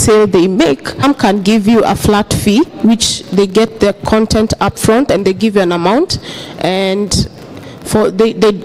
sale they make, some can give you a flat fee, which they get their content upfront and they give you an amount, and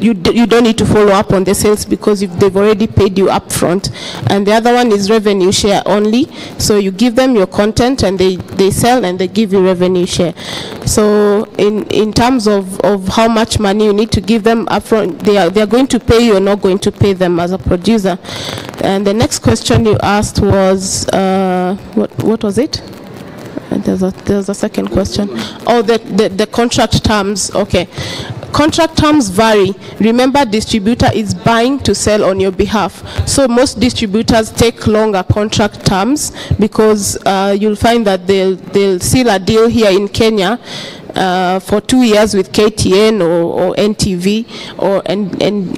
you don't need to follow up on the sales because they've already paid you upfront. And the other one is revenue share only. So you give them your content and they sell and they give you revenue share. So in terms of how much money you need to give them upfront, they are going to pay you or not going to pay them as a producer. And the next question you asked was what was it? There's a second question. Oh, the contract terms. Okay. Contract terms vary. Remember, distributor is buying to sell on your behalf. So most distributors take longer contract terms because you'll find that they'll seal a deal here in Kenya for 2 years with KTN or NTV,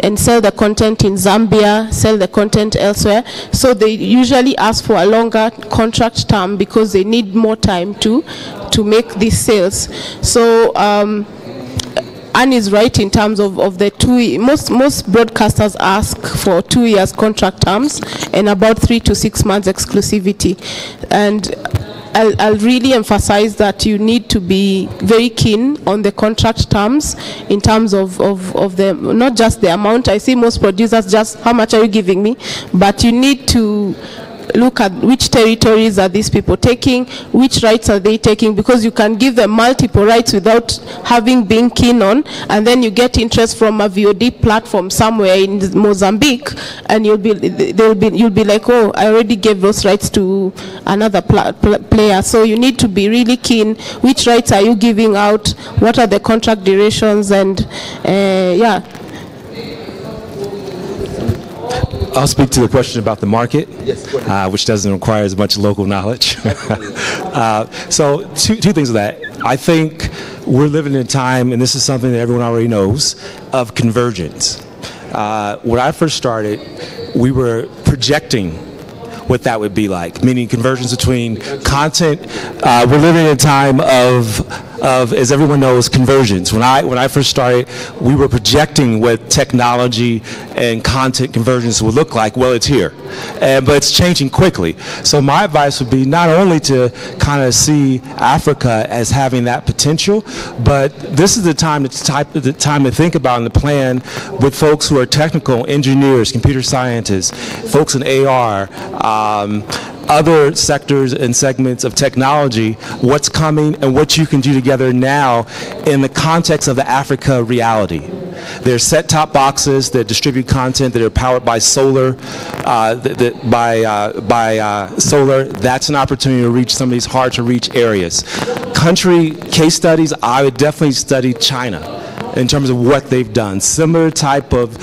and sell the content in Zambia, sell the content elsewhere. So they usually ask for a longer contract term because they need more time to make these sales. So Anne is right in terms of the most broadcasters ask for 2 years contract terms and about 3 to 6 months exclusivity. And I'll really emphasize that you need to be very keen on the contract terms in terms of the, not just the amount. I see most producers just, how much are you giving me? But you need to look at which territories are these people taking, which rights are they taking, because you can give them multiple rights without having been keen on, and then you get interest from a VOD platform somewhere in Mozambique, and you'll be like, oh, I already gave those rights to another player. So you need to be really keen. Which rights are you giving out? What are the contract durations? And yeah. I'll speak to the question about the market, yes, which doesn't require as much local knowledge. So two things of that. I think we're living in a time, and this is something that everyone already knows, of convergence. When I first started, we were projecting what that would be like, meaning convergence between content. We're living in a time of, as everyone knows, convergence. When I first started, we were projecting what technology and content convergence would look like. Well, it's here, but it's changing quickly. So my advice would be not only to kind of see Africa as having that potential, but this is the time to think about and to plan with folks who are technical engineers, computer scientists, folks in AR, other sectors and segments of technology, what's coming and what you can do together now in the context of the Africa reality. There's set-top boxes that distribute content that are powered by solar. Solar, that's an opportunity to reach some of these hard-to-reach areas. Country case studies, I would definitely study China in terms of what they've done. Similar type of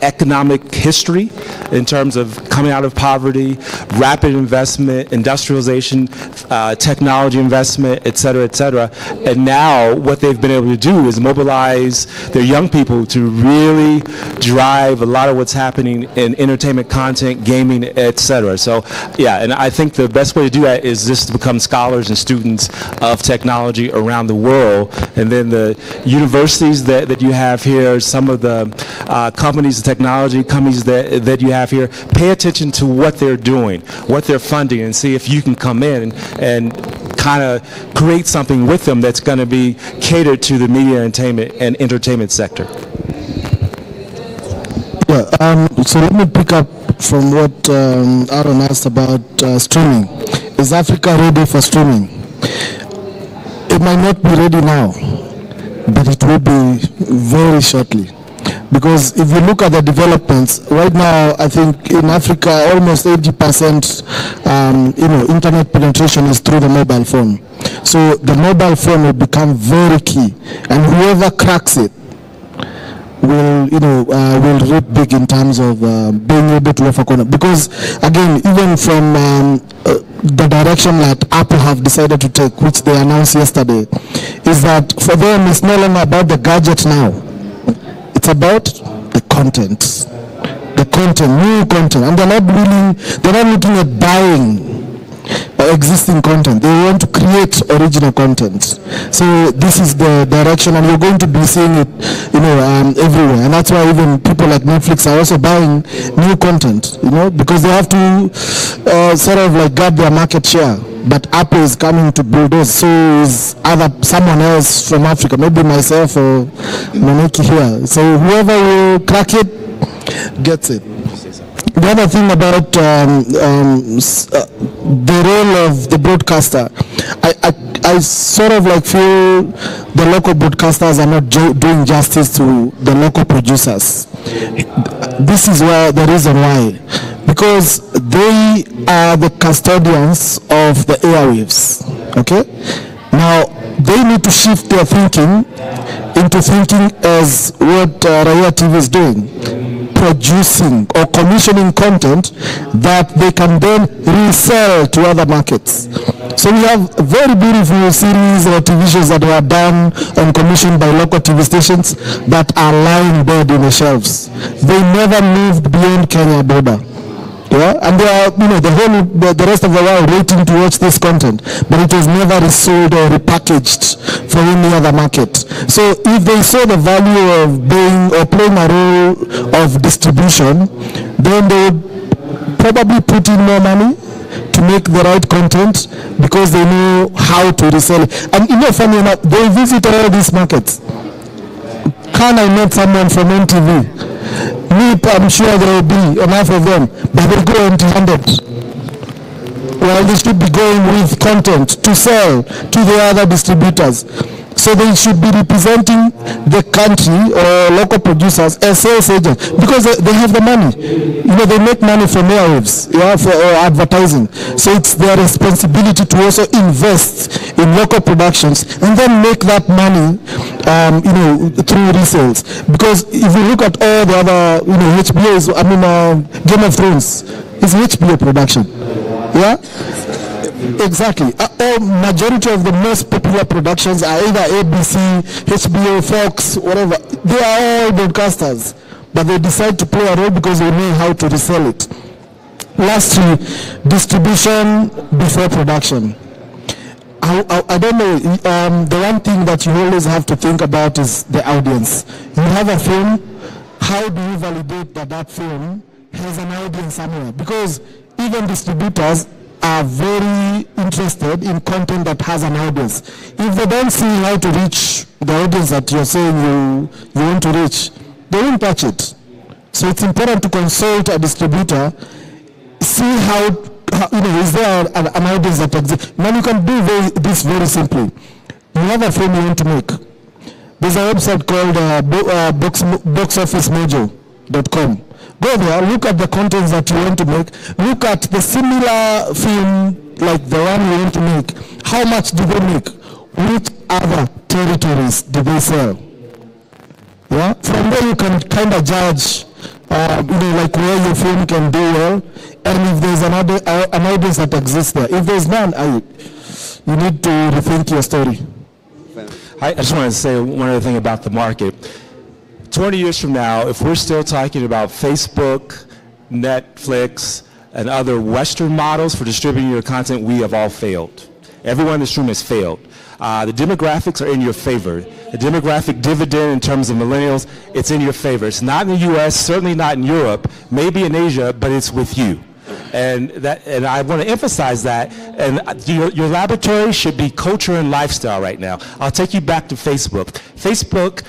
economic history in terms of coming out of poverty, rapid investment, industrialization, technology investment, et cetera, et cetera. And now what they've been able to do is mobilize their young people to really drive a lot of what's happening in entertainment content, gaming, et cetera. So yeah, and I think the best way to do that is just to become scholars and students of technology around the world. And then the universities that you have here, some of the companies, the technology companies that you have here, pay attention to what they're doing, what they're funding, and see if you can come in and kind of create something with them that's going to be catered to the media and entertainment sector. Yeah, so let me pick up from what Aaron asked about streaming. Is Africa ready for streaming? It might not be ready now, but it will be very shortly. Because if you look at the developments, right now, I think in Africa, almost 80%, internet penetration is through the mobile phone. So the mobile phone will become very key, and whoever cracks it will reap big in terms of being able to offer content. Because again, even from the direction that Apple have decided to take, which they announced yesterday, is that for them it's no longer about the gadget now. It's about the content, new content, and they're not looking at buying existing content. They want to create original content. So this is the direction, and you're going to be seeing it, everywhere. And that's why even people like Netflix are also buying new content, because they have to sort of like grab their market share. But Apple is coming to bulldoze. So is someone else from Africa, maybe myself or Maneki here. So whoever will crack it gets it. The other thing about the role of the broadcaster, I sort of like feel the local broadcasters are not doing justice to the local producers. This is the reason why. Because they are the custodians of the airwaves. Okay? Now, they need to shift their thinking into thinking as what Raya TV is doing. Producing or commissioning content that they can then resell to other markets. So we have very beautiful series or TV shows that were done and commissioned by local TV stations that are lying dead in the shelves. They never moved beyond Kenya border. Yeah? And they are, the rest of the world waiting to watch this content, but it was never resold or repackaged for any other market. So if they saw the value of playing a role of distribution, then they would probably put in more money to make the right content because they know how to resell it. And funny enough, they visit all these markets. Can I met someone from NTV? I'm sure there will be enough of them, but they go empty-handed. Well, they should be going with content to sell to the other distributors. So they should be representing the country or local producers as sales agents because they have the money. They make money from airwaves, for advertising. So it's their responsibility to also invest in local productions and then make that money, through resales. Because if you look at all the other, HBO's, Game of Thrones is HBO production. Yeah. Exactly. Majority of the most popular productions are either ABC, HBO, Fox, whatever. They are all broadcasters, but they decide to play a role because they know how to resell it. Lastly, distribution before production. I don't know. The one thing that you always have to think about is the audience. You have a film. How do you validate that film has an audience somewhere? Because even distributors are very interested in content that has an audience. If they don't see how to reach the audience that you're saying you want to reach, they won't touch it. So it's important to consult a distributor, see how is there an audience that exists. Now you can do this very simply. You have a film you want to make. There's a website called boxofficemojo.com. Go there, look at the contents that you want to make, look at the similar film like the one you want to make. How much do they make? Which other territories do they sell? Yeah? From there you can kind of judge like where your film can do well, and if there's an audience that exists there. If there's none, you need to rethink your story. I just want to say one other thing about the market. 20 years from now, if we're still talking about Facebook, Netflix, and other Western models for distributing your content, we have all failed. Everyone in this room has failed. The demographics are in your favor. The demographic dividend in terms of millennials, it's in your favor. It's not in the US, certainly not in Europe, maybe in Asia, but it's with you. And I want to emphasize that. And your laboratory should be culture and lifestyle right now. I'll take you back to Facebook. Facebook,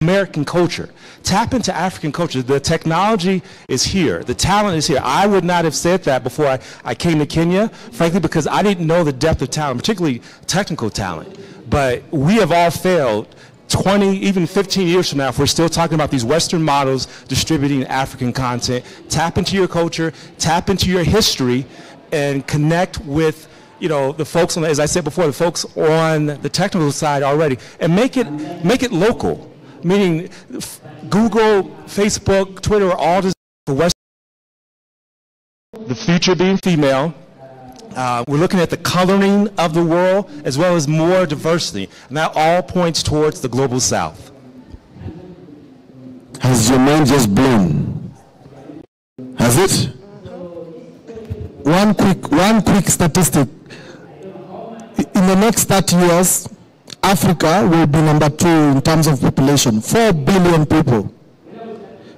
American culture. Tap into African culture. The technology is here. The talent is here. I would not have said that before I came to Kenya, frankly, because I didn't know the depth of talent, particularly technical talent. But we have all failed 20, even 15 years from now, if we're still talking about these Western models distributing African content. Tap into your culture, tap into your history, and connect with the folks, as I said before, the folks on the technical side already, and make it local. Meaning Google, Facebook, Twitter are all designed for Western, the future being female. We're looking at the coloring of the world as well as more diversity. And that all points towards the global south. Has your mind just blown? Has it? one quick statistic. In the next 30 years, Africa will be number 2 in terms of population, 4 billion people.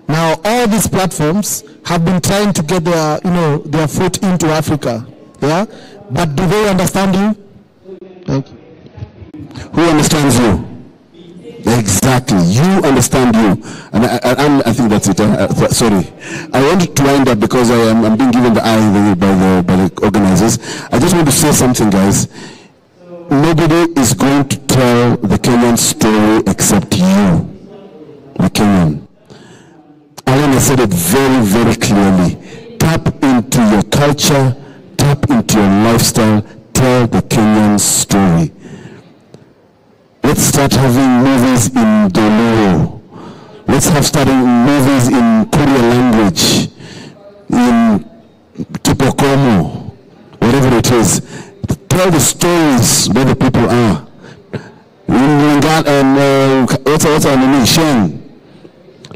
Now, all these platforms have been trying to get their foot into Africa, yeah? But do they understand you? Thank you. Who understands you? Exactly, you understand you, and I think that's it. Sorry, I wanted to wind up because I'm being given the eye by the organizers. I just want to say something, guys. Nobody is going to tell the Kenyan story except you, the Kenyan. Alan has said it very, very clearly. Tap into your culture, tap into your lifestyle, tell the Kenyan story. Let's start having movies in Doloro. Let's start movies in Korean language, in Tipokomo, whatever it is. Tell the stories where the people are.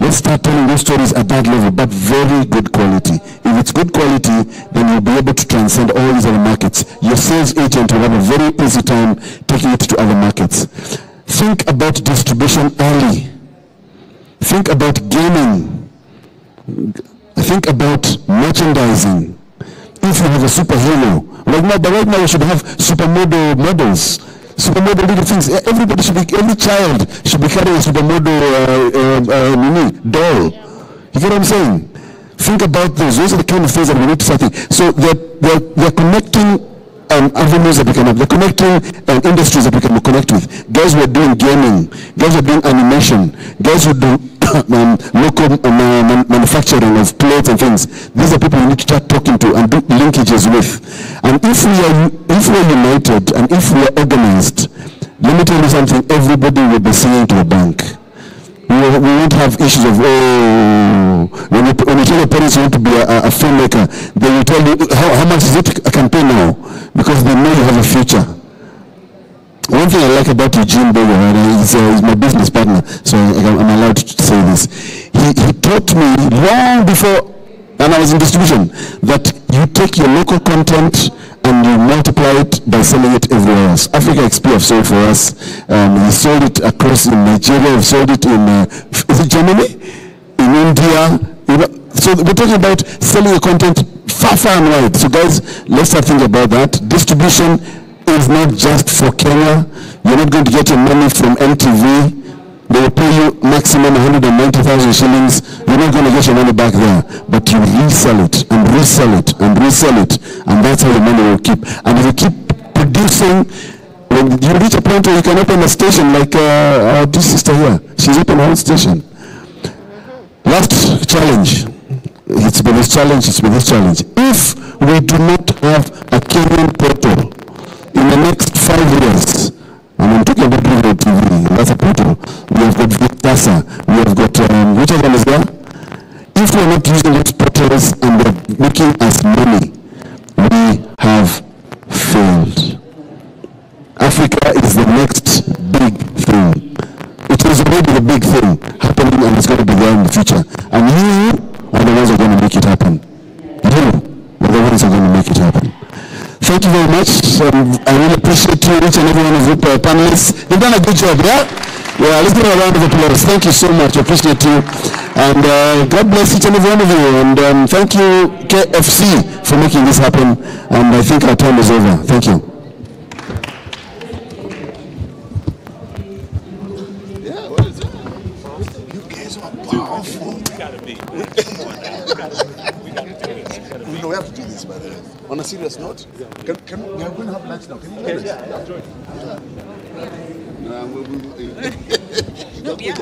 Let's start telling those stories at that level, but very good quality. If it's good quality, then you'll be able to transcend all these other markets. Your sales agent will have a very easy time taking it to other markets. Think about distribution early. Think about gaming. Think about merchandising. If you have a superhero, right now you should have supermodel models. Supermodel little things. Everybody should be, every child should be carrying a supermodel doll. You get what I'm saying? Think about those. Those are the kind of things that we need to start thinking. So they're connecting avenues that we can have. They're connecting industries that we can connect with. Guys who are doing gaming, guys who are doing animation, guys who do local manufacturing of clothes and things. These are people we need to start talking to and do linkages with. And if we are united and if we are organized, let me tell you something, everybody will be singing to the bank. We won't have issues of, when you tell your parents you want to be a filmmaker, they will tell you, how much is it I can pay now? Because they know you have a future. One thing I like about Eugene Bogo, he's my business partner, so I'm allowed to say this. He taught me long before, and I was in distribution, that you take your local content and you multiply it by selling it everywhere else. Africa XP have sold for us. We sold it across in Nigeria. We sold it in, is it Germany? In India. So we're talking about selling your content far, far and wide. So guys, let's start thinking about that. Distribution is not just for Kenya. You're not going to get your money from MTV. They will pay you maximum 190,000 shillings. You're not going to get your money back there. But you resell it and resell it and resell it. And that's how the money will keep. And if you keep producing, when you reach a point where you can open a station like our dear sister here. She's opened her own station. Last challenge. It's been this challenge, it's been this challenge. If we do not have a Kenyan portal in the next 5 years, and I'm talking about radio TV, that's a portal. We have got Vitasa, we have got, which other one is there? If we're not using those portals and they're making us money, we have failed. Africa is the next big thing. It is already the big thing happening and it's going to be there in the future. And you are the ones who are going to make it happen. You are the ones who are going to make it happen. Thank you very much. I really appreciate you, each and every one of you panelists. You've done a good job, yeah? Yeah, let's give a round of applause. Thank you so much. I appreciate you. And God bless each and every one of you. And thank you, KFC, for making this happen. And I think our time is over. Thank you. Yeah, what is it? You guys are powerful. We gotta be. We gotta do this. We know we have to do this, by the way. On a serious note, can we are going to have lunch now. Can you join us? Yeah, join. No, we are.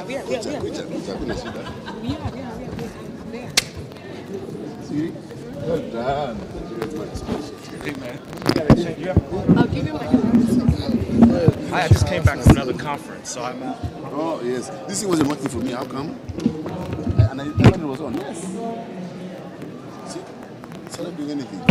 See? Well done. Hey, man. I'll give you my I just came back from another conference, so I'm out. Oh, yes. This thing wasn't working for me. How come? And I thought it was on. Yes. See? It's not doing anything.